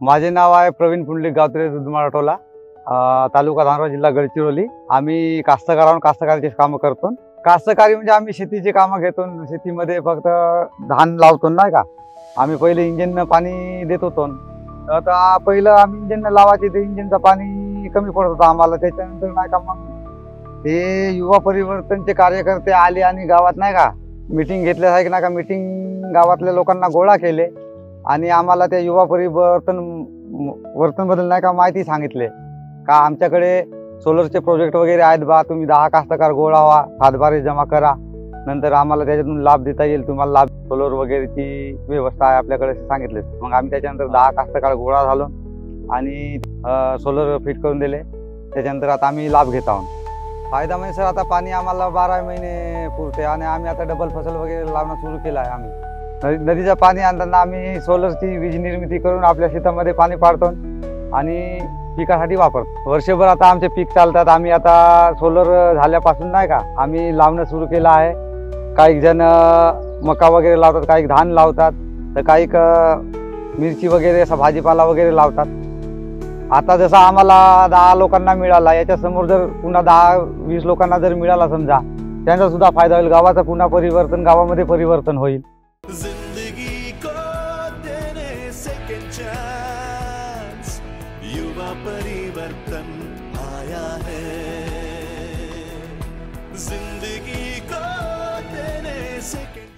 माझे नाव आहे प्रवीण पुंडलिक गावत्रे, दुधमाळा तालुका धानोरा, जिल्हा गडचिरोली। आम्ही कास्तकाराचे कामं करतो। कास्तकारी म्हणजे आम्ही शेतीचे कामं घेतो। शेतीमध्ये फक्त धान लावतो नाही का। आम्ही पहिले इंजिननं पाणी देत होतो। आता पहिलं आम्ही इंजिननं लावायचे, ते इंजिनचं पाणी कमी पडत होतं आम्हाला। त्याच्यानंतर नाही का मग हे युवा परिवर्तनचे कार्यकर्ते आले आणि गावात नाही का मीटिंग घेतल्यासारखी नाही का मीटिंग गावातल्या लोकांना गोळा केले आणि आम्हाला त्या युवा वर्तनबद्दल नाही का माहिती सांगितले का आमच्याकडे सोलरचे प्रोजेक्ट वगैरे आहेत बा, तुम्ही 10 कास्तकार गोळा व्हा, सातबारे जमा करा, नंतर आम्हाला त्याच्यातून लाभ देता येईल, तुम्हाला लाभ सोलर वगैरेची व्यवस्था आहे आपल्याकडे असे सांगितले। मग आम्ही त्याच्यानंतर 10 कास्तकार गोळा झालो आणि सोलर फिट करून दिले। त्याच्यानंतर आता आम्ही लाभ घेत आहोत। फायदा म्हणजे सर आता पाणी आम्हाला 12 महिने पुरते आणि आम्ही आता डबल फसल वगैरे लावणं सुरू केलं आहे। आम्ही नदीचं पाणी आणताना आम्ही सोलरची वीज निर्मिती करून आपल्या शेतामध्ये पाणी पाडतो आणि पिकासाठी वापरतो। वर्षभर आता आमचे पीक चालतात। आम्ही आता सोलर झाल्यापासून नाही का आम्ही लावणं सुरू केलं आहे। काही जण मका वगैरे लावतात, काही धान लावतात, तर काही मिरची वगैरे असा भाजीपाला वगैरे लावतात। आता जसा आम्हाला 10 लोकांना मिळाला, याच्या समोर जर पुन्हा 10-20 लोकांना जर मिळाला समजा, त्यांचा सुद्धा फायदा होईल। गावाचं पुन्हा गावामध्ये परिवर्तन होईल। जिंदगी को देने सेकंड चांस, युवा परिवर्तन आया है। जिंदगी को देने सेकंड